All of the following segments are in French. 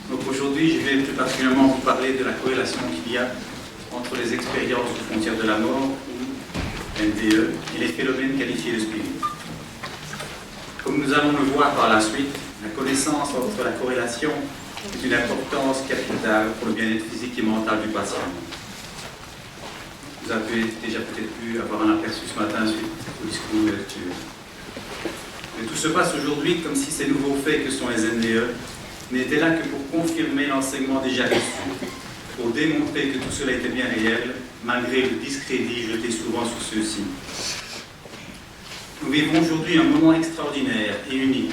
Donc aujourd'hui, je vais plus particulièrement vous parler de la corrélation qu'il y a entre les expériences aux frontières de la mort, ou NDE, et les phénomènes qualifiés de spirit. Comme nous allons le voir par la suite, la connaissance entre la corrélation est d'une importance capitale pour le bien-être physique et mental du patient. Vous avez déjà peut-être pu avoir un aperçu ce matin suite au discours d'ouverture. Mais tout se passe aujourd'hui comme si ces nouveaux faits que sont les NDE n'étaient là que pour confirmer l'enseignement déjà reçu, pour démontrer que tout cela était bien réel, malgré le discrédit jeté souvent sur ceux-ci. Nous vivons aujourd'hui un moment extraordinaire et unique,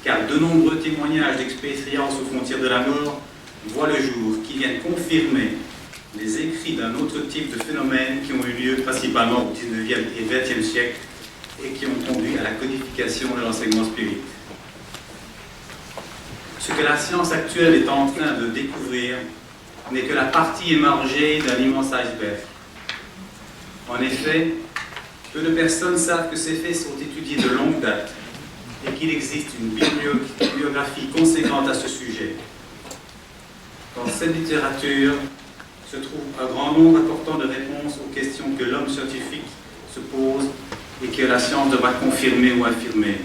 car de nombreux témoignages d'expériences aux frontières de la mort voient le jour, qui viennent confirmer les écrits d'un autre type de phénomènes qui ont eu lieu principalement au XIXe et XXe siècle et qui ont conduit à la codification de l'enseignement spirit. Ce que la science actuelle est en train de découvrir n'est que la partie émergée d'un immense iceberg. En effet, peu de personnes savent que ces faits sont étudiés de longue date et qu'il existe une bibliographie conséquente à ce sujet. Dans cette littérature se trouve un grand nombre important de réponses aux questions que l'homme scientifique se pose et que la science devra confirmer ou affirmer.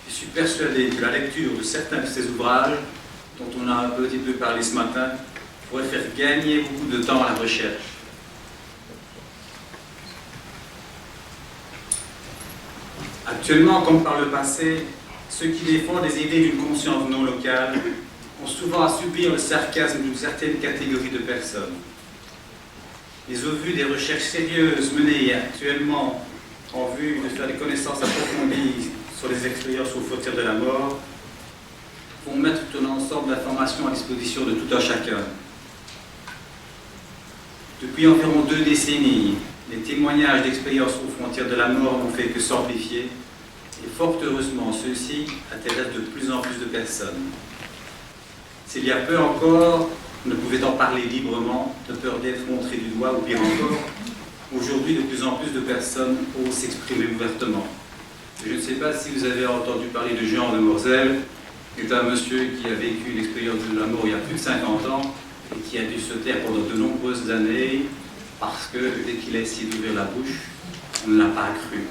Je suis persuadé que la lecture de certains de ces ouvrages, dont on a un petit peu parlé ce matin, pourrait faire gagner beaucoup de temps à la recherche. Actuellement, comme par le passé, ceux qui défendent les idées d'une conscience non locale ont souvent à subir le sarcasme d'une certaine catégorie de personnes. Mais au vu des recherches sérieuses menées actuellement en vue de faire des connaissances approfondies sur les expériences aux frontières de la mort, vont mettre tout un ensemble d'informations à disposition de tout un chacun. Depuis environ 2 décennies, les témoignages d'expériences aux frontières de la mort n'ont fait que s'amplifier, et fort heureusement, ceux-ci intéressent de plus en plus de personnes. S'il y a peu encore, on ne pouvait en parler librement, de peur d'être montré du doigt, ou pire encore, aujourd'hui, de plus en plus de personnes osent s'exprimer ouvertement. Je ne sais pas si vous avez entendu parler de Jean de Morzel, qui est un monsieur qui a vécu l'expérience de la mort il y a plus de 50 ans, et qui a dû se taire pendant de nombreuses années, parce que dès qu'il a essayé d'ouvrir la bouche, on ne l'a pas cru.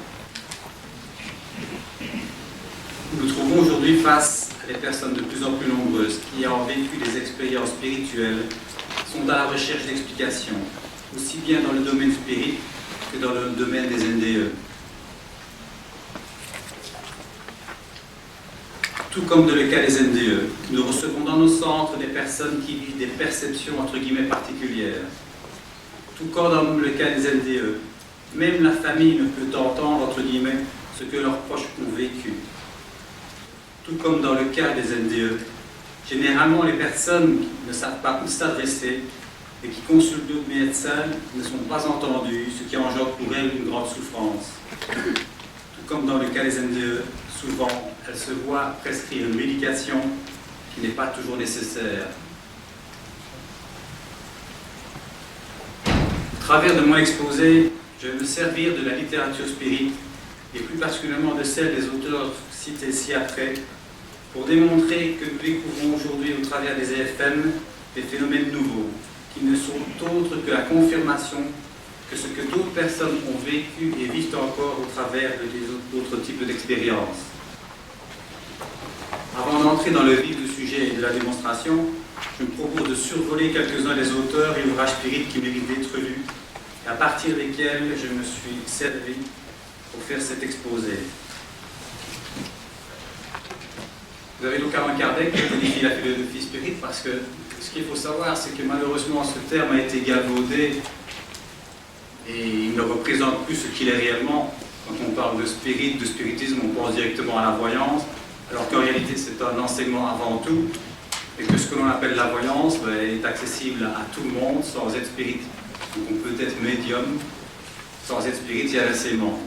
Nous nous trouvons aujourd'hui face à des personnes de plus en plus nombreuses qui, ayant vécu des expériences spirituelles, sont à la recherche d'explications, aussi bien dans le domaine spirit que dans le domaine des NDE. Tout comme dans le cas des NDE, nous recevons dans nos centres des personnes qui vivent des perceptions entre guillemets particulières. Tout comme dans le cas des NDE, même la famille ne peut entendre entre guillemets ce que leurs proches ont vécu. Tout comme dans le cas des NDE, généralement les personnes qui ne savent pas où s'adresser et qui consultent d'autres médecins ne sont pas entendues, ce qui engendre pour elles une grande souffrance. Tout comme dans le cas des NDE, souvent elles se voient prescrire une médication qui n'est pas toujours nécessaire. Au travers de mon exposé, je vais me servir de la littérature spirit et plus particulièrement de celle des auteurs cités ci-après, pour démontrer que nous découvrons aujourd'hui au travers des EFM des phénomènes nouveaux, qui ne sont autres que la confirmation que ce que d'autres personnes ont vécu et vivent encore au travers d'autres types d'expériences. Avant d'entrer dans le vif du sujet et de la démonstration, je me propose de survoler quelques-uns des auteurs et ouvrages spirites qui méritent d'être lus, et à partir desquels je me suis servi pour faire cet exposé. Vous avez donc Allan Kardec qui modifie la philosophie spirit parce que ce qu'il faut savoir, c'est que malheureusement ce terme a été galvaudé et il ne représente plus ce qu'il est réellement. Quand on parle de spirit, de spiritisme, on pense directement à la voyance, alors qu'en réalité c'est un enseignement avant tout et que ce que l'on appelle la voyance est accessible à tout le monde sans être spirit. Donc on peut être médium sans être spirit et inversement.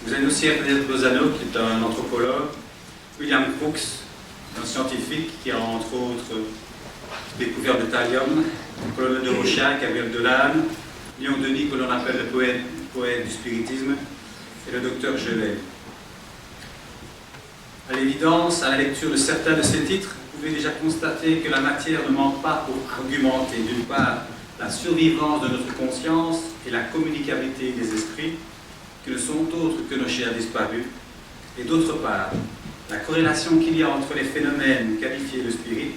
Vous avez aussi Frédéric Lozano qui est un anthropologue, William Crookes, un scientifique qui a entre autres découvert le thallium, le colonel de Rorschach, Gabriel Delanne, Léon Denis, que l'on appelle le poète du spiritisme, et le docteur Gelet. À l'évidence, à la lecture de certains de ces titres, vous pouvez déjà constater que la matière ne manque pas pour argumenter, d'une part, la survivance de notre conscience et la communicabilité des esprits, qui ne sont autres que nos chers disparus, et d'autre part, la corrélation qu'il y a entre les phénomènes qualifiés de spirit.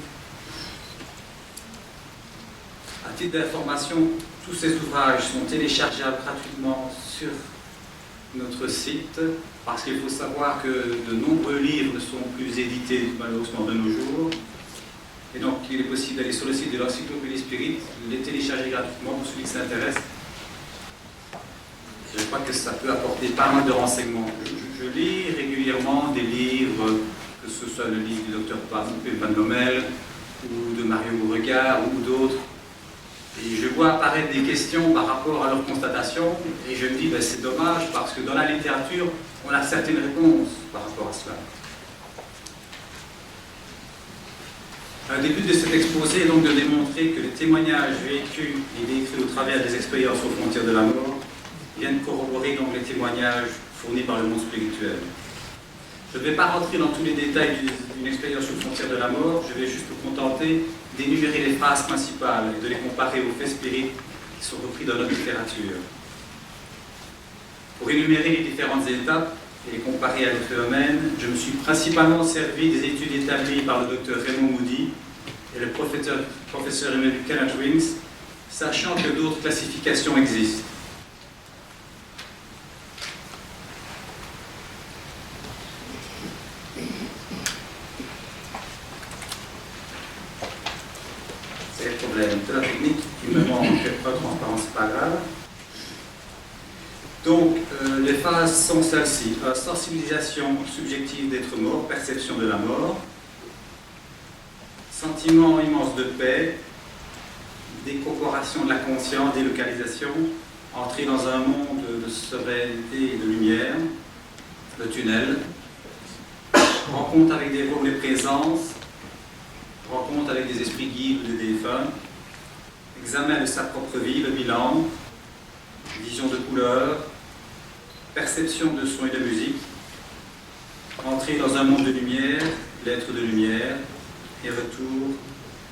À titre d'information, tous ces ouvrages sont téléchargeables gratuitement sur notre site, parce qu'il faut savoir que de nombreux livres ne sont plus édités malheureusement de nos jours. Et donc il est possible d'aller sur le site de l'Encyclopédie Spirit, les télécharger gratuitement pour celui qui s'intéresse. Je crois que ça peut apporter pas mal de renseignements. Je lis régulièrement des livres, que ce soit le livre du Dr Pim van Lommel, ou de Mario Beauregard, ou d'autres. Et je vois apparaître des questions par rapport à leurs constatations, et je me dis, ben, c'est dommage, parce que dans la littérature, on a certaines réponses par rapport à cela. Le but de cet exposé est donc de démontrer que les témoignages vécus et décrits au travers des expériences aux frontières de la mort viennent corroborer donc les témoignages fournis par le monde spirituel. Je ne vais pas rentrer dans tous les détails d'une expérience aux frontières de la mort, je vais juste me contenter d'énumérer les phrases principales et de les comparer aux faits spirites qui sont repris dans notre littérature. Pour énumérer les différentes étapes et les comparer à notre phénomène, je me suis principalement servi des études établies par le docteur Raymond Moody et le professeur émérite Kenneth Wings, sachant que d'autres classifications existent. C'est le problème de la technique, il me manque pas de transparence, c'est pas grave. Donc, les phases sont celles-ci. Sensibilisation subjective d'être mort, perception de la mort, sentiment immense de paix, décorporation de la conscience, délocalisation, entrer dans un monde de sérénité et de lumière, le tunnel, rencontre avec des rôles de présence, rencontre avec des esprits guides ou des défunts, examen de sa propre vie, le bilan, vision de couleurs, perception de son et de musique, entrer dans un monde de lumière, l'être de lumière, et retour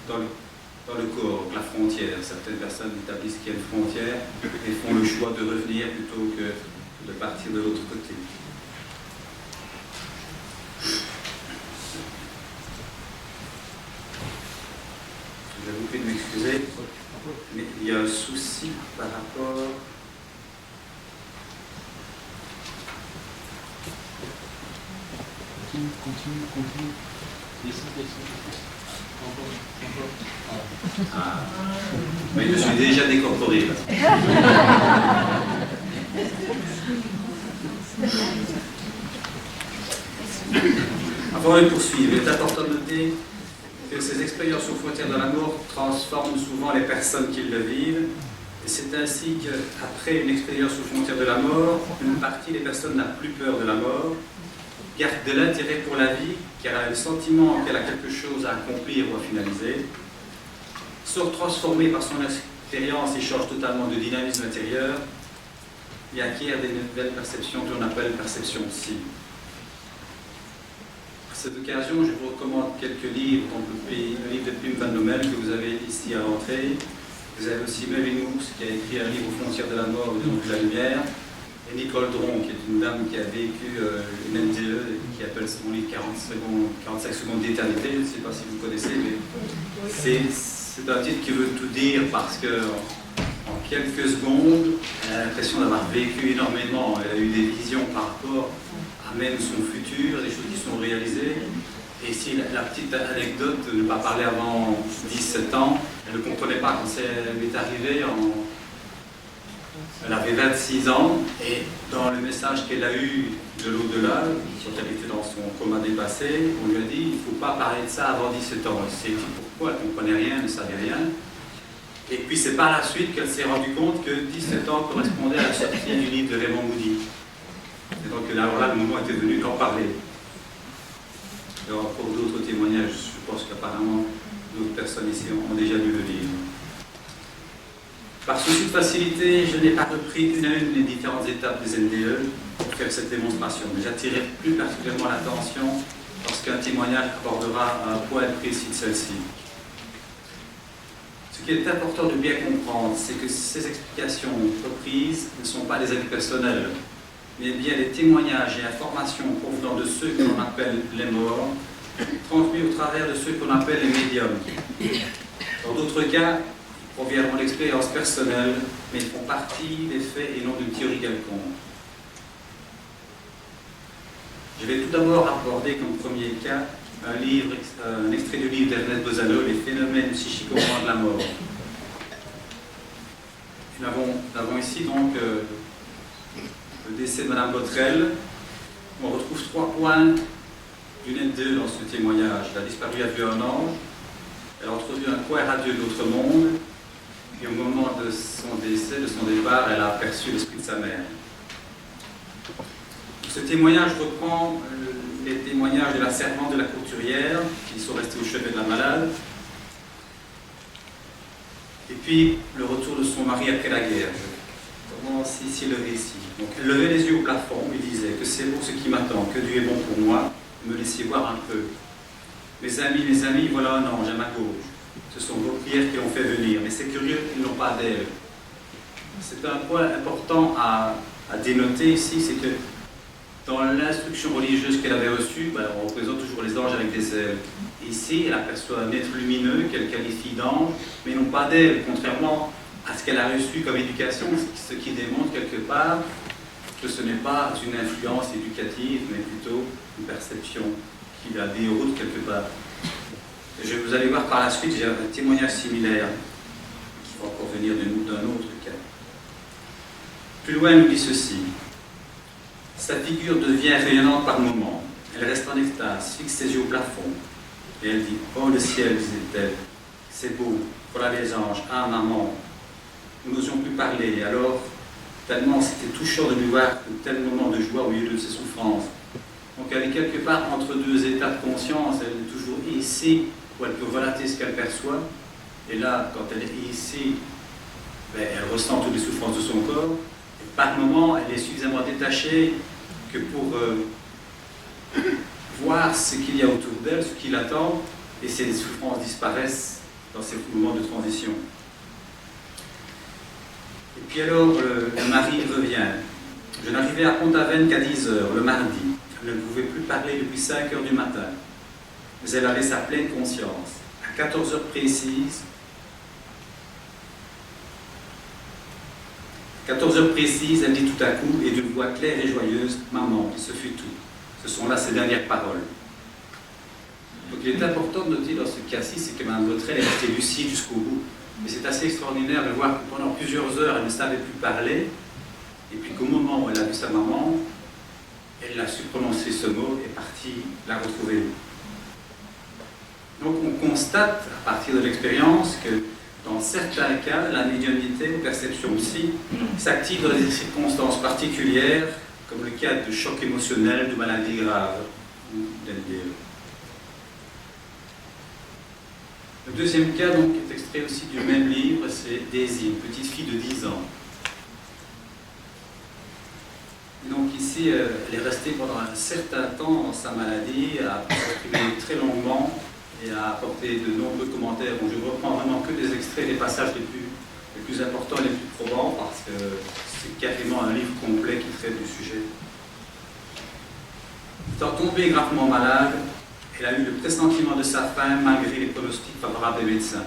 dans le corps, la frontière. Certaines personnes établissent qu'il y a une frontière et font le choix de revenir plutôt que de partir de l'autre côté. Je vous prie de m'excuser, mais il y a un souci par rapport... Continue. Ah. Mais je suis déjà décorporé là. Avant de poursuivre, il est important de noter que ces expériences aux frontières de la mort transforment souvent les personnes qui le vivent. Et c'est ainsi qu'après une expérience aux frontières de la mort, une partie des personnes n'a plus peur de la mort, garde de l'intérêt pour la vie, car elle a le sentiment qu'elle a quelque chose à accomplir ou à finaliser, sort transformée par son expérience et change totalement de dynamisme intérieur, et acquiert des nouvelles perceptions que l'on appelle perceptions cibles. À cette occasion, je vous recommande quelques livres, donc le livre de Pim van Lommel que vous avez ici à l'entrée. Vous avez aussi Melvin Moos qui a écrit un livre aux frontières de la mort ou de la lumière. Et Nicole Dron, qui est une dame qui a vécu une NDE et qui appelle son livre 45 secondes d'éternité. Je ne sais pas si vous connaissez, mais c'est un titre qui veut tout dire parce que en quelques secondes, elle a l'impression d'avoir vécu énormément. Elle a eu des visions par rapport à même son futur, des choses qui sont réalisées. Et ici, la petite anecdote de ne pas parler avant 17 ans, elle ne comprenait pas quand elle est arrivée Elle avait 26 ans et dans le message qu'elle a eu de l'au-delà, quand elle était dans son coma dépassé, on lui a dit il ne faut pas parler de ça avant 17 ans. Elle s'est dit pourquoi, elle ne comprenait rien, elle ne savait rien. Et puis c'est par la suite qu'elle s'est rendue compte que 17 ans correspondait à la sortie du livre de Raymond Moody. Et donc alors là, le moment était venu d'en parler. Il y aura encore d'autres témoignages, je pense qu'apparemment d'autres personnes ici ont déjà lu le livre. Par souci de facilité, je n'ai pas repris une à une les différentes étapes des NDE pour faire cette démonstration, mais j'attirais plus particulièrement l'attention qu'un témoignage abordera un point précis de celle-ci. Ce qui est important de bien comprendre, c'est que ces explications reprises ne sont pas des avis personnels, mais bien des témoignages et informations provenant de ceux que l'on appelle les morts, transmis au travers de ceux qu'on appelle les médiums. Dans d'autres cas, ils proviendront d'expériences personnelles, mais ils font partie des faits et non d'une théorie quelconque. Je vais tout d'abord aborder comme premier cas un extrait du livre d'Ernest Bozano, Les phénomènes psychiques au moment de la mort. Nous avons ici donc le décès de Mme Botrel. On retrouve 3 points du net 2 dans ce témoignage. Elle a disparu, a vu un ange. Elle a entrevu un coin radieux de l'autre monde. Et au moment de son décès, de son départ, elle a aperçu l'esprit de sa mère. Ce témoignage reprend les témoignages de la servante de la couturière, qui sont restés au chevet de la malade, et puis le retour de son mari après la guerre. Je commence ici le récit. Donc, elle levait les yeux au plafond et disait que c'est bon ce qui m'attend, que Dieu est bon pour moi, me laissez voir un peu. Mes amis, voilà un ange à ma gauche. Ce sont vos prières qui l'ont fait venir, mais c'est curieux qu'ils n'ont pas d'aile. C'est un point important à dénoter ici, c'est que dans l'instruction religieuse qu'elle avait reçue, on représente toujours les anges avec des ailes. Ici, elle aperçoit un être lumineux qu'elle qualifie d'ange, mais non pas d'ailes, contrairement à ce qu'elle a reçu comme éducation, ce qui démontre quelque part que ce n'est pas une influence éducative, mais plutôt une perception qui la déroute quelque part. Vous allez voir par la suite, j'ai un témoignage similaire qui va encore venir d'un autre cas. Plus loin, elle nous dit ceci. Sa figure devient rayonnante par moments. Elle reste en extase, fixe ses yeux au plafond. Et elle dit, oh le ciel, disait-elle, c'est beau, voilà les anges, ah maman. Nous n'osions plus parler, alors, tellement c'était touchant de lui voir un tel moment de joie au milieu de ses souffrances. Donc elle est quelque part entre 2 états de conscience, elle est toujours ici, où elle peut relater ce qu'elle perçoit, et là, quand elle est ici, elle ressent toutes les souffrances de son corps, et par moment, elle est suffisamment détachée que pour voir ce qu'il y a autour d'elle, ce qui l'attend, et ses souffrances disparaissent dans ces moments de transition. Et puis alors, le mari revient. Je n'arrivais à Pont-Aven qu'à 10 h le mardi. Elle ne pouvait plus parler depuis 5 h du matin. Mais elle avait sa pleine conscience. À 14 h précises, 14 h précises, elle dit tout à coup, et d'une voix claire et joyeuse, « Maman, ce fut tout. » Ce sont là ses dernières paroles. Donc il est important de noter dans ce cas-ci, c'est que Mme Botrel est restée lucide jusqu'au bout. Mais c'est assez extraordinaire de voir que pendant plusieurs heures, elle ne savait plus parler, et puis qu'au moment où elle a vu sa maman, elle a su prononcer ce mot et est partie la retrouver. Donc on constate, à partir de l'expérience, que dans certains cas, la médiumnité ou perception aussi s'active dans des circonstances particulières, comme le cas de choc émotionnel, de maladie grave ou d'LDE. Le deuxième cas donc, est extrait aussi du même livre, c'est Daisy, une petite fille de 10 ans. Et donc ici, elle est restée pendant un certain temps dans sa maladie, à s'exprimer très longuement et à apporter de nombreux commentaires. Bon, je ne reprends vraiment que des extraits des passages les plus importants et les plus probants, parce que c'est carrément un livre complet qui traite du sujet. Étant tombée gravement malade, elle a eu le pressentiment de sa fin malgré les pronostics favorables des médecins.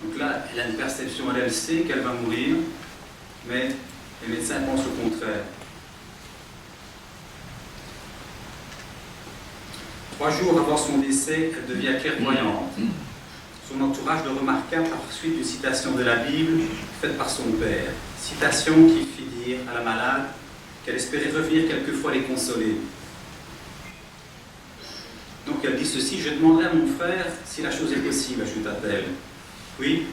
Donc là, elle a une perception, elle sait qu'elle va mourir, mais les médecins pensent au contraire. 3 jours avant son décès, elle devient clairvoyante. Son entourage le remarqua par suite d'une citation de la Bible faite par son père. Citation qui fit dire à la malade qu'elle espérait revenir quelquefois les consoler. Donc elle dit ceci, je demanderai à mon frère si la chose est possible, ajouta-t-elle. Oui,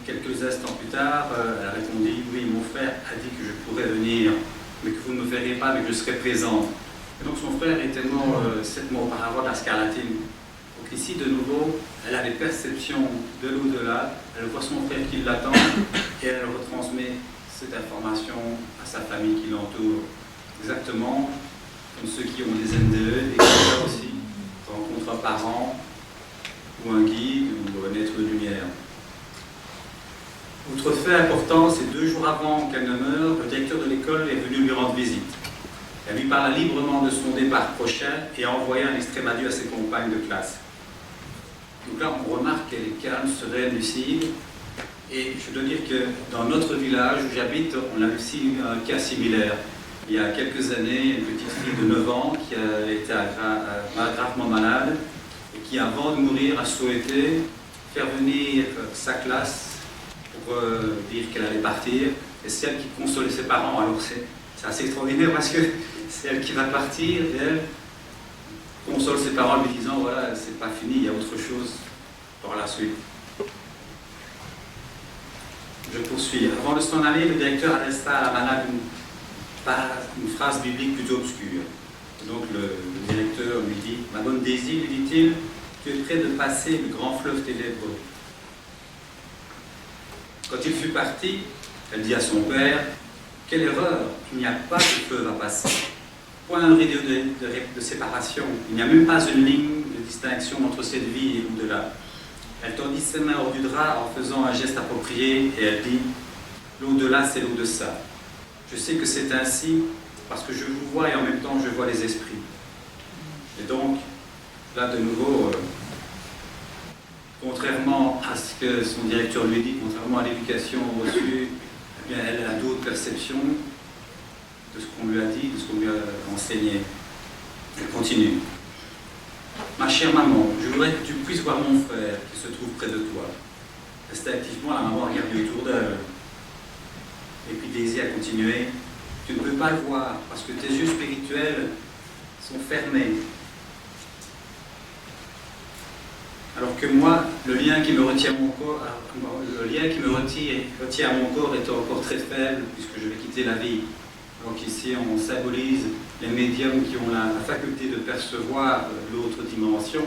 quelques instants plus tard, elle a répondu, oui, mon frère a dit que je pourrais venir, mais que vous ne me verrez pas, mais que je serai présente. Et donc son frère était mort 7 mois auparavant de la scarlatine. Donc ici, de nouveau, elle a des perceptions de l'au-delà, elle voit son frère qui l'attend, et elle retransmet cette information à sa famille qui l'entoure. Exactement comme ceux qui ont des NDE et qui là aussi rencontrent un parent ou un guide ou un être de lumière. Autre fait important, c'est 2 jours avant qu'elle ne meure, le directeur de l'école est venu lui rendre visite. Elle lui parla librement de son départ prochain et a envoyé un extrait adieu à ses compagnes de classe. Donc là, on remarque qu'elle est calme, sereine, lucide. Et je dois dire que dans notre village où j'habite, on a aussi eu un cas similaire. Il y a quelques années, une petite fille de 9 ans qui a été gravement malade et qui, avant de mourir, a souhaité faire venir sa classe pour dire qu'elle allait partir. Et c'est elle qui consolait ses parents. Alors c'est assez extraordinaire parce que c'est elle qui va partir et elle console ses parents en lui disant voilà, c'est pas fini, il y a autre chose par la suite. Je poursuis. Avant de s'en aller, le directeur adressa à la malade une phrase biblique plutôt obscure. Donc le directeur lui dit ma bonne Daisy, lui dit-il, tu es près de passer le grand fleuve ténébreux. Quand il fut parti, elle dit à son père quelle erreur, il n'y a pas de fleuve à passer. Point un rideau de séparation. Il n'y a même pas une ligne de distinction entre cette vie et l'au-delà. Elle tendit ses mains hors du drap en faisant un geste approprié et elle dit « L'au-delà, c'est l'au-deçà. Je sais que c'est ainsi parce que je vous vois et en même temps je vois les esprits. » Et donc, là de nouveau, contrairement à ce que son directeur lui dit, contrairement à l'éducation reçue, eh bien, elle a d'autres perceptions de ce qu'on lui a dit, de ce qu'on lui a enseigné. Elle continue. Ma chère maman, je voudrais que tu puisses voir mon frère qui se trouve près de toi. Instinctivement, la maman a regardé autour d'elle. Et puis Daisy a continué. Tu ne peux pas le voir parce que tes yeux spirituels sont fermés. Alors que moi, le lien qui me retient à mon corps, retient à mon corps est encore très faible puisque je vais quitter la vie. Donc ici, on symbolise les médiums qui ont la faculté de percevoir l'autre dimension.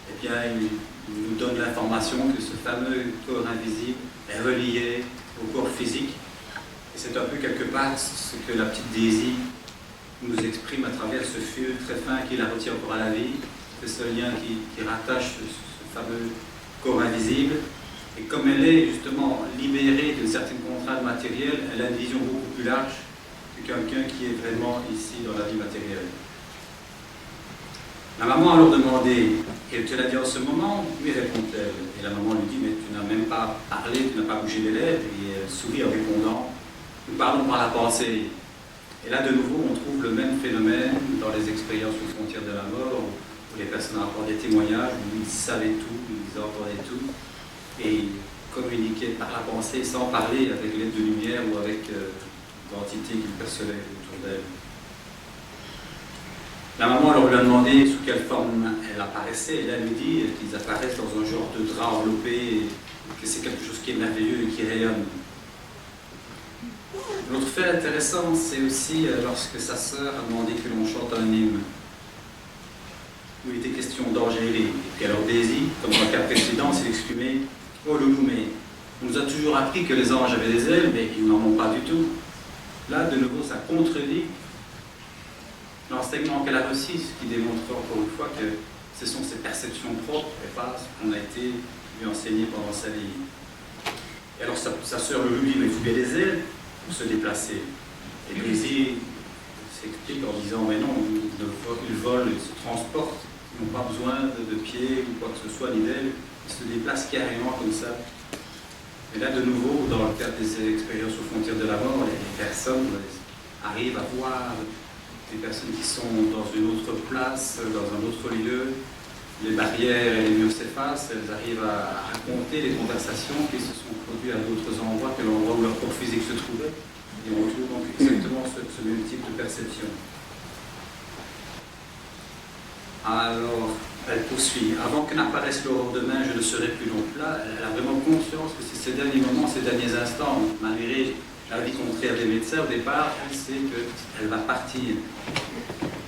Eh bien, ils nous donnent l'information que ce fameux corps invisible est relié au corps physique. Et c'est un peu quelque part ce que la petite Daisy nous exprime à travers ce fil très fin qui la retient encore à la vie. C'est ce lien qui rattache ce fameux corps invisible. Et comme elle est justement libérée d'une certaine contrainte matérielle, elle a une vision beaucoup plus large que quelqu'un qui est vraiment ici dans la vie matérielle. La maman a alors demandé, et tu l'as dit en ce moment, lui répond-elle. Et la maman lui dit, mais tu n'as même pas parlé, tu n'as pas bougé les lèvres. Et elle sourit en répondant, nous parlons par la pensée. Et là, de nouveau, on trouve le même phénomène dans les expériences aux frontières de la mort, où les personnes rapportent des témoignages, où ils savaient tout, ils entendaient tout, et communiquaient par la pensée sans parler avec l'aide de lumière ou avec l'entité qu'ils percevaient autour d'elle. La maman alors lui a demandé sous quelle forme elle apparaissait, et là elle lui dit qu'ils apparaissent dans un genre de drap enveloppé, et que c'est quelque chose qui est merveilleux et qui rayonne. L'autre fait intéressant, c'est aussi lorsque sa sœur a demandé que l'on chante un hymne, où il était question d'Angélique. Et puis alors Daisy, comme dans le cas précédent, s'est exprimée « Oh loulou, mais on nous a toujours appris que les anges avaient des ailes, mais ils n'en ont pas du tout. » Là, de nouveau, ça contredit l'enseignement qu'elle a reçu, ce qui démontre encore une fois que ce sont ses perceptions propres et pas ce qu'on a été lui enseigné pendant sa vie. Et alors sa sœur lui dit « Mais il faut bien des ailes pour se déplacer. » Et Daisy s'explique en disant « Mais non, ils volent, ils se transportent, ils n'ont pas besoin de pieds ou quoi que ce soit, ni d'ailes, ils se déplacent carrément comme ça. » Et là, de nouveau, dans le cadre des expériences aux frontières de la mort, les personnes arrivent à voir des personnes qui sont dans une autre place, dans un autre lieu. Les barrières et les murs s'effacent, elles arrivent à raconter les conversations qui se sont produites à d'autres endroits que l'endroit où leur corps physique se trouvait. Et on retrouve donc exactement ce même type de perception. Alors, elle poursuit. Avant que n'apparaisse le lendemain, je ne serai plus donc là. Elle a vraiment conscience que c'est ces derniers moments, ces derniers instants, malgré l'avis contraire des médecins, au départ, elle sait qu'elle va partir.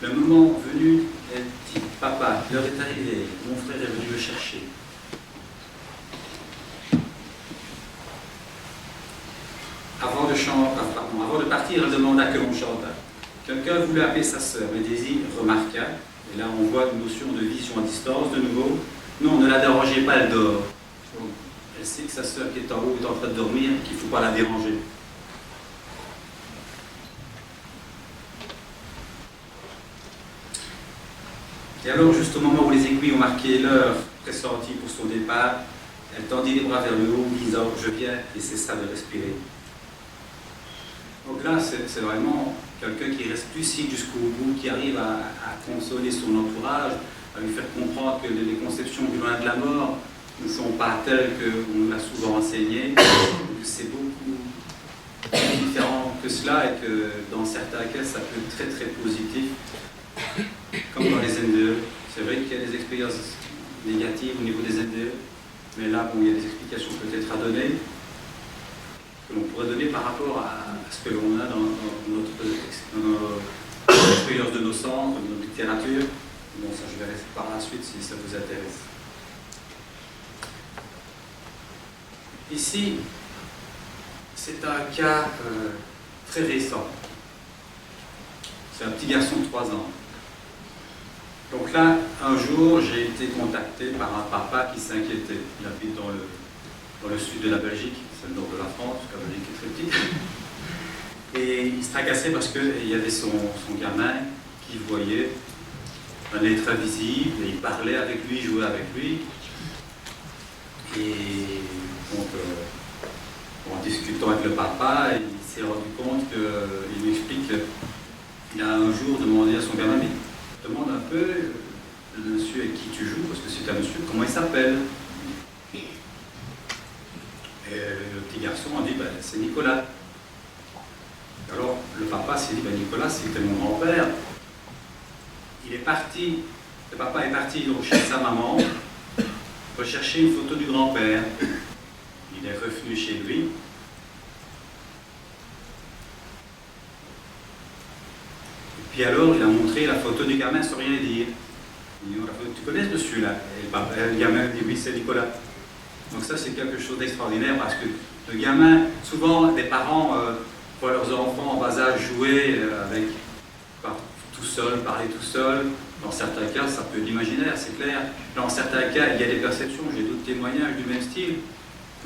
Le moment venu, elle dit « Papa, l'heure est arrivée, mon frère est venu me chercher. » Avant de partir, elle demanda que l'on chante. Quelqu'un voulait appeler sa sœur, mais Daisy remarqua, et là on voit une notion de vision à distance de nouveau. Non, ne la dérangez pas, elle dort. Donc, elle sait que sa sœur qui est en haut est en train de dormir et qu'il ne faut pas la déranger. Et alors, juste au moment où les aiguilles ont marqué l'heure pressentie pour son départ, elle tendit les bras vers le haut, disant « Je viens » et cessa de respirer. Donc là, c'est vraiment quelqu'un qui reste lucide jusqu'au bout, qui arrive à consoler son entourage, à lui faire comprendre que les conceptions du loin de la mort ne sont pas telles qu'on l'a souvent enseigné, que c'est beaucoup plus différent que cela et que dans certains cas, ça peut être très très positif, comme dans les NDE. C'est vrai qu'il y a des expériences négatives au niveau des NDE, mais là, bon, il y a des explications peut-être à donner, que l'on pourrait donner par rapport à ce que l'on a dans notre expérience de nos centres, de notre littérature. Bon, ça je verrai par la suite si ça vous intéresse. Ici, c'est un cas très récent. C'est un petit garçon de 3 ans. Donc là, un jour, j'ai été contacté par un papa qui s'inquiétait. Il habite dans le sud de la Belgique, c'est le nord de la France, parce que la Belgique est très petite. Et il se tracassait parce qu'il y avait son gamin qui voyait un être invisible, et il parlait avec lui, jouait avec lui. Et donc, en discutant avec le papa, il s'est rendu compte qu'il lui explique qu'il a un jour demandé à son gamin, mais demande un peu, le monsieur avec qui tu joues, parce que c'est un monsieur, comment il s'appelle? Et le petit garçon a dit, ben, c'est Nicolas. Alors le papa s'est dit, ben, Nicolas, c'était mon grand-père. Il est parti, le papa est parti chez sa maman, rechercher une photo du grand-père. Il est revenu chez lui. Et puis alors, il a montré la photo du gamin sans rien dire. Il dit, tu connais ce monsieur-là? Et le gamin dit, oui, c'est Nicolas. Donc ça, c'est quelque chose d'extraordinaire parce que le gamin, souvent, les parents voient leurs enfants en bas âge jouer avec, tout seul, parler tout seul. Dans certains cas, ça peut être l'imaginaire, c'est clair. Dans certains cas, il y a des perceptions, j'ai d'autres témoignages du même style.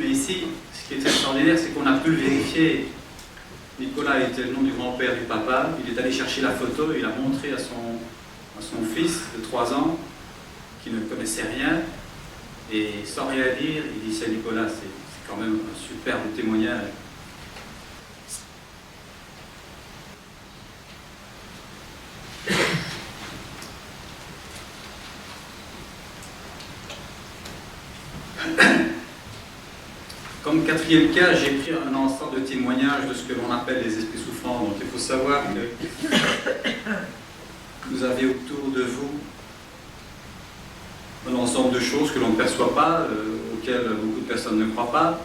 Mais ici, ce qui est extraordinaire, c'est qu'on a pu le vérifier. Nicolas était le nom du grand-père du papa. Il est allé chercher la photo, il a montré à son fils de 3 ans, qui ne connaissait rien. Et sans rien dire, il dit, c'est Nicolas, c'est quand même un superbe témoignage. Comme 4e cas, j'ai pris un ensemble de témoignages de ce que l'on appelle les esprits souffrants. Donc il faut savoir que vous avez autour de vous un ensemble de choses que l'on ne perçoit pas, auxquelles beaucoup de personnes ne croient pas,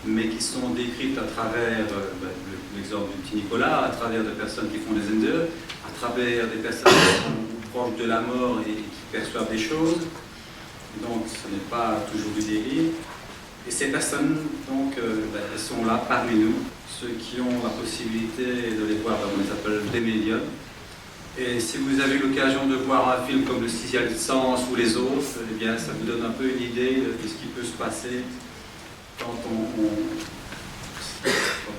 mais qui sont décrites à travers l'exemple du petit Nicolas, à travers des personnes qui font des NDE, à travers des personnes qui sont proches de la mort et qui perçoivent des choses. Donc ce n'est pas toujours du délire. Et ces personnes, donc, elles sont là parmi nous, ceux qui ont la possibilité de les voir, on les appelle des médiums. Et si vous avez l'occasion de voir un film comme Le Sixième Sens ou les autres, eh bien, ça vous donne un peu une idée de ce qui peut se passer quand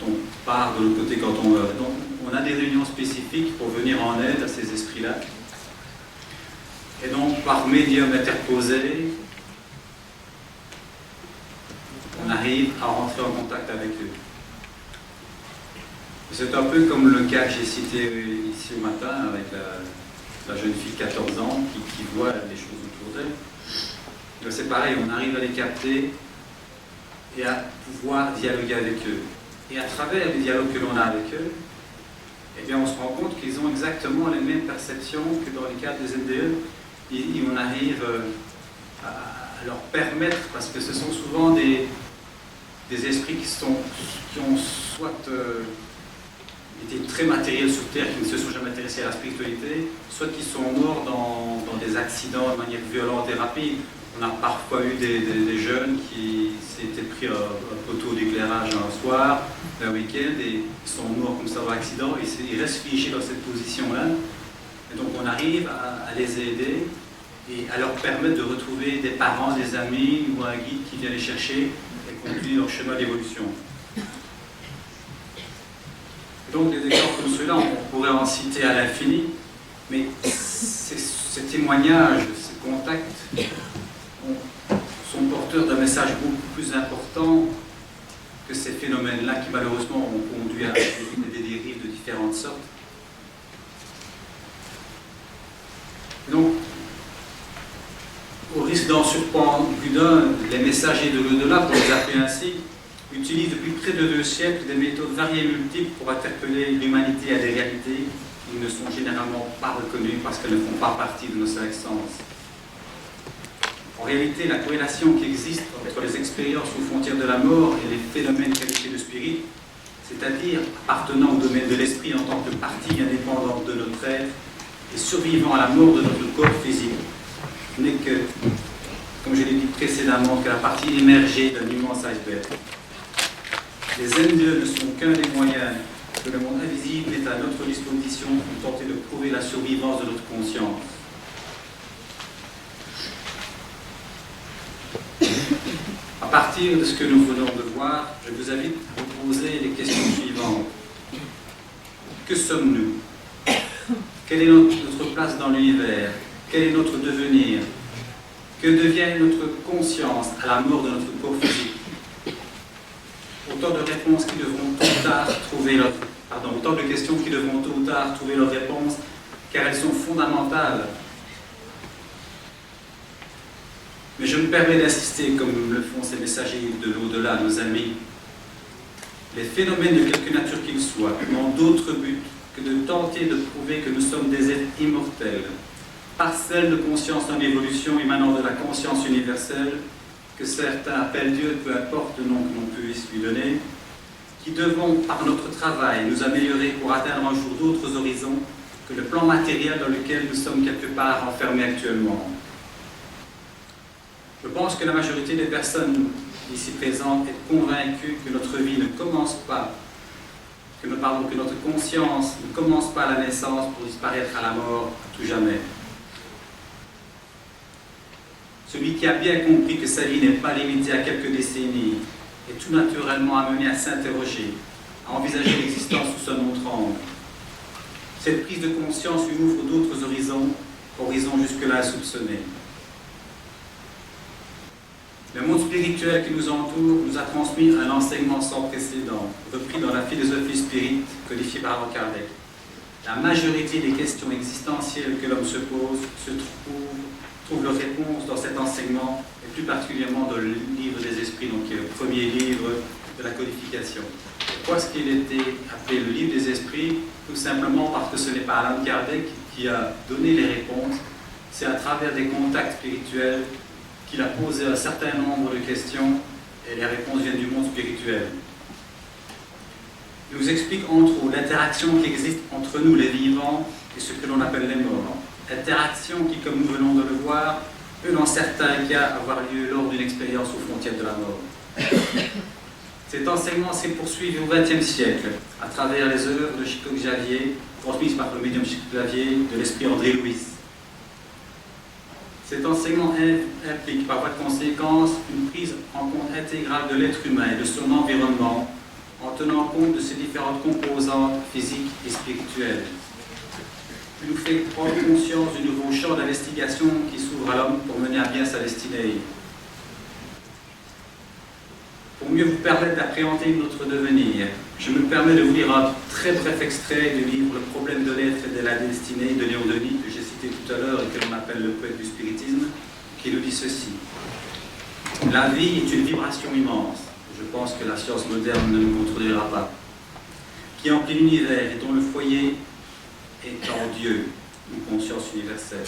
on part de l'autre côté, quand on meurt. Donc, on a des réunions spécifiques pour venir en aide à ces esprits-là. Et donc, par médium interposé, on arrive à rentrer en contact avec eux. C'est un peu comme le cas que j'ai cité ici au matin avec la jeune fille de 14 ans qui voit des choses autour d'elle. C'est pareil, on arrive à les capter et à pouvoir dialoguer avec eux. Et à travers les dialogues que l'on a avec eux, eh bien, on se rend compte qu'ils ont exactement les mêmes perceptions que dans les cas des NDE. Et on arrive à leur permettre, parce que ce sont souvent des esprits qui ont soit été très matériels sur Terre, qui ne se sont jamais intéressés à la spiritualité, soit qui sont morts dans des accidents de manière violente et rapide, On a parfois eu des jeunes qui s'étaient pris un poteau d'éclairage un soir, un week-end, et ils sont morts comme ça par accident, et ils restent figés dans cette position-là. Et donc on arrive à les aider et à leur permettre de retrouver des parents, des amis ou un guide qui vient les chercher et continuer leur chemin d'évolution. Donc des exemples comme ceux-là, on pourrait en citer à l'infini, mais ces témoignages, ces contacts sont porteurs d'un message beaucoup plus important que ces phénomènes-là qui malheureusement ont conduit à des dérives de différentes sortes. Donc, au risque d'en surprendre plus d'un, les messagers de l'au-delà, pour les appeler ainsi, utilisent depuis près de 2 siècles des méthodes variées et multiples pour interpeller l'humanité à des réalités qui ne sont généralement pas reconnues parce qu'elles ne font pas partie de nos 5 sens. En réalité, la corrélation qui existe entre les expériences aux frontières de la mort et les phénomènes qualifiés de spirit, c'est-à-dire appartenant au domaine de l'esprit en tant que partie indépendante de notre être et survivant à la mort de notre corps physique, n'est que, comme je l'ai dit précédemment, que la partie émergée d'un immense iceberg. Les NDE ne sont qu'un des moyens que le monde invisible est à notre disposition pour tenter de prouver la survivance de notre conscience. À partir de ce que nous venons de voir, je vous invite à vous poser les questions suivantes. Que sommes-nous? Quelle est notre place dans l'univers? Quel est notre devenir? Que devient notre conscience à la mort de notre corps physique? Autant de réponses qui devront tôt ou tard trouver leur... autant de questions qui devront tôt ou tard trouver leur réponse, car elles sont fondamentales. Mais je me permets d'insister, comme le font ces messagers de l'au-delà, nos amis. Les phénomènes de quelque nature qu'ils soient n'ont d'autre but que de tenter de prouver que nous sommes des êtres immortels, parcelles de conscience en évolution émanant de la conscience universelle, que certains appellent Dieu, peu importe le nom que l'on puisse lui donner, qui devons, par notre travail, nous améliorer pour atteindre un jour d'autres horizons que le plan matériel dans lequel nous sommes quelque part enfermés actuellement. Je pense que la majorité des personnes ici présentes est convaincue que notre vie ne commence pas, que notre conscience ne commence pas à la naissance pour disparaître à la mort à tout jamais. Celui qui a bien compris que sa vie n'est pas limitée à quelques décennies est tout naturellement amené à s'interroger, à envisager l'existence sous un autre angle. Cette prise de conscience lui ouvre d'autres horizons jusque-là insoupçonnés. Le monde spirituel qui nous entoure nous a transmis un enseignement sans précédent, repris dans la philosophie spirit codifiée par Allan Kardec. La majorité des questions existentielles que l'homme se pose trouve leur réponse dans cet enseignement, et plus particulièrement dans le livre des esprits, donc qui est le premier livre de la codification. Pourquoi est-ce qu'il était appelé le livre des esprits? Tout simplement parce que ce n'est pas Allan Kardec qui a donné les réponses, c'est à travers des contacts spirituels qu'il a posé un certain nombre de questions, et les réponses viennent du monde spirituel. Il nous explique entre autres l'interaction qui existe entre nous, les vivants, et ce que l'on appelle les morts. Interaction qui, comme nous venons de le voir, peut dans certains cas avoir lieu lors d'une expérience aux frontières de la mort. Cet enseignement s'est poursuivi au XXe siècle, à travers les œuvres de Chico Xavier, transmises par le médium Chico Xavier, de l'esprit André Louis. Cet enseignement implique par voie de conséquence une prise en compte intégrale de l'être humain et de son environnement, en tenant compte de ses différentes composantes physiques et spirituelles. Il nous fait prendre conscience du nouveau champ d'investigation qui s'ouvre à l'homme pour mener à bien sa destinée. Pour mieux vous permettre d'appréhender notre devenir, je me permets de vous lire un très bref extrait du livre Le problème de l'être et de la destinée de Léon Denis, que j'ai cité tout à l'heure et que l'on appelle le poète du spiritisme, qui nous dit ceci. La vie est une vibration immense, je pense que la science moderne ne nous contredira pas, qui emplit l'univers et dont le foyer est en Dieu, une conscience universelle.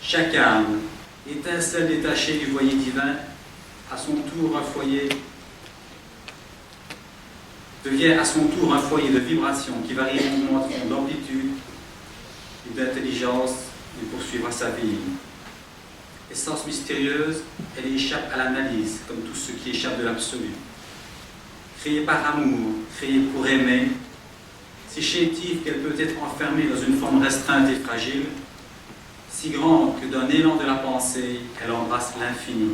Chaque âme, étincelle détachée du foyer divin, à son tour un foyer devient à son tour un foyer de vibration qui varie en d'amplitude et d'intelligence et poursuivra sa vie. Et essence mystérieuse, elle échappe à l'analyse, comme tout ce qui échappe de l'absolu. Créée par amour, créée pour aimer, si chétive qu'elle peut être enfermée dans une forme restreinte et fragile, si grande que d'un élan de la pensée, elle embrasse l'infini.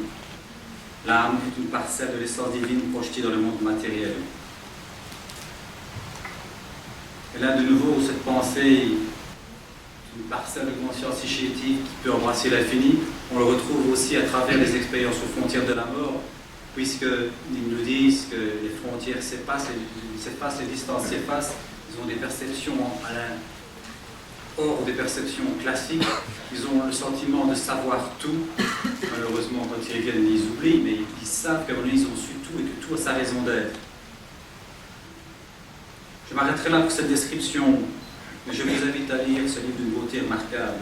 L'âme est une parcelle de l'essence divine projetée dans le monde matériel. Et là, de nouveau, cette pensée, une parcelle de conscience si chétive qui peut embrasser l'infini, on le retrouve aussi à travers les expériences aux frontières de la mort, puisqu'ils nous disent que les frontières s'effacent, les distances s'effacent, ils ont des perceptions hors des perceptions classiques, ils ont le sentiment de savoir tout. Malheureusement, quand ils reviennent, ils oublient, mais ils savent qu'à un moment donné, ils ont su tout et que tout a sa raison d'être. Je m'arrêterai là pour cette description, mais je vous invite à lire ce livre d'une beauté remarquable.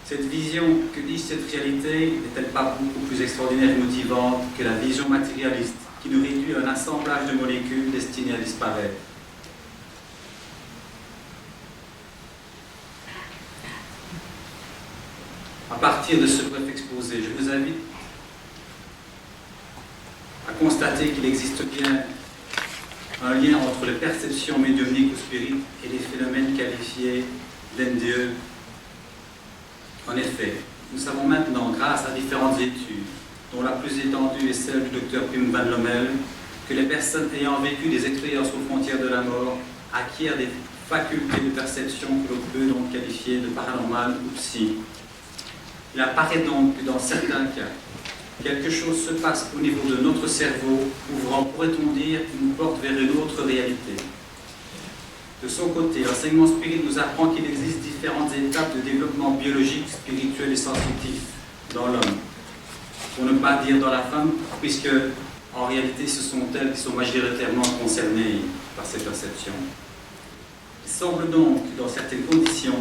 Cette vision, que dit cette réalité, n'est-elle pas beaucoup plus extraordinaire et motivante que la vision matérialiste qui nous réduit à un assemblage de molécules destinées à disparaître? À partir de ce bref exposé, je vous invite à constater qu'il existe bien un lien entre les perceptions médiumniques ou spirites et les phénomènes qualifiés d'NDE. En effet, nous savons maintenant, grâce à différentes études, dont la plus étendue est celle du Dr Pim van Lommel, que les personnes ayant vécu des expériences aux frontières de la mort acquièrent des facultés de perception que l'on peut donc qualifier de paranormales ou psy. Il apparaît donc que dans certains cas, quelque chose se passe au niveau de notre cerveau, ouvrant, pourrait-on dire, une porte vers une autre réalité. De son côté, l'enseignement spirit nous apprend qu'il existe différentes étapes de développement biologique, spirituel et sensitif dans l'homme. Pour ne pas dire dans la femme, puisque en réalité ce sont elles qui sont majoritairement concernées par ces perceptions. Il semble donc que dans certaines conditions,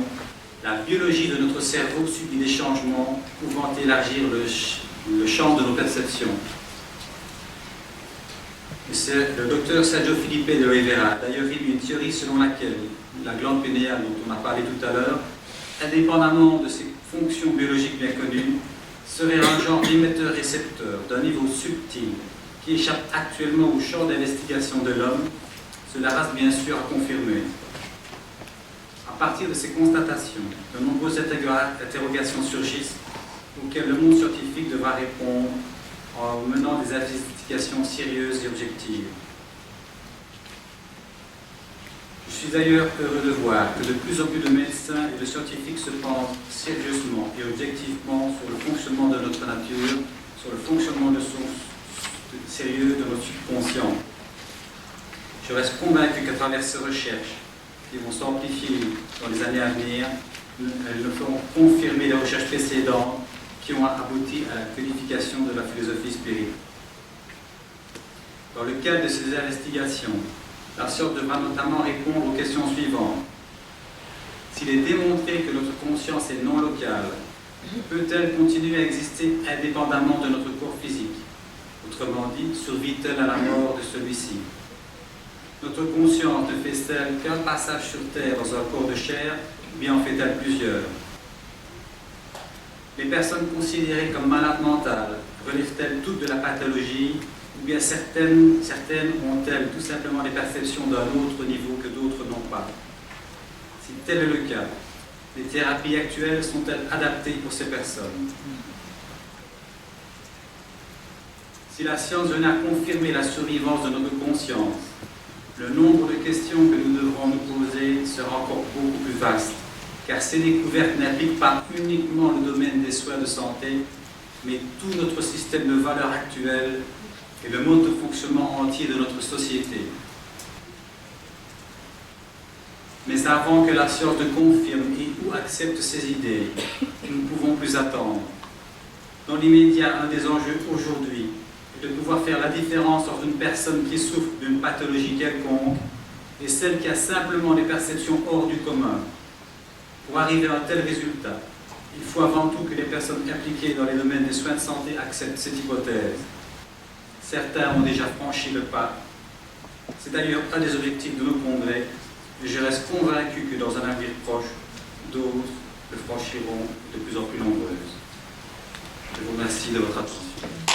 la biologie de notre cerveau subit des changements pouvant élargir le champ de nos perceptions. C'est le docteur Sergio Felipe de Rivera, d'ailleurs, il y a une théorie selon laquelle la glande pénéale, dont on a parlé tout à l'heure, indépendamment de ses fonctions biologiques bien connues, serait un genre d'émetteur-récepteur d'un niveau subtil qui échappe actuellement au champ d'investigation de l'homme. Cela reste bien sûr à confirmer. À partir de ces constatations, de nombreuses interrogations surgissent auxquelles le monde scientifique devra répondre en menant des investigations sérieuses et objectives. Je suis d'ailleurs heureux de voir que de plus en plus de médecins et de scientifiques se penchent sérieusement et objectivement sur le fonctionnement de notre nature, sur le fonctionnement sérieux de notre subconscient. Je reste convaincu qu'à travers ces recherches, qui vont s'amplifier dans les années à venir, elles ne feront confirmer les recherches précédentes qui ont abouti à la codification de la philosophie spirit. Dans le cadre de ces investigations, la science devra notamment répondre aux questions suivantes. S'il est démontré que notre conscience est non locale, peut-elle continuer à exister indépendamment de notre corps physique? Autrement dit, survit-elle à la mort de celui-ci? Notre conscience ne fait-elle qu'un passage sur Terre dans un corps de chair, ou bien en fait-elle plusieurs? Les personnes considérées comme malades mentales relèvent-elles toutes de la pathologie, ou bien certaines ont-elles tout simplement des perceptions d'un autre niveau que d'autres n'ont pas? Si tel est le cas, les thérapies actuelles sont-elles adaptées pour ces personnes? Si la science venait à confirmer la survivance de notre conscience, le nombre de questions que nous devrons nous poser sera encore beaucoup plus vaste, car ces découvertes n'impliquent pas uniquement le domaine des soins de santé, mais tout notre système de valeurs actuelles et le mode de fonctionnement entier de notre société. Mais avant que la science ne confirme et ou accepte ces idées, nous ne pouvons plus attendre. Dans l'immédiat, un des enjeux aujourd'hui est de pouvoir faire la différence entre une personne qui souffre d'une pathologie quelconque et celle qui a simplement des perceptions hors du commun. Pour arriver à un tel résultat, il faut avant tout que les personnes impliquées dans les domaines des soins de santé acceptent cette hypothèse. Certains ont déjà franchi le pas. C'est d'ailleurs un des objectifs de nos congrès, et je reste convaincu que dans un avenir proche, d'autres le franchiront de plus en plus nombreuses. Je vous remercie de votre attention.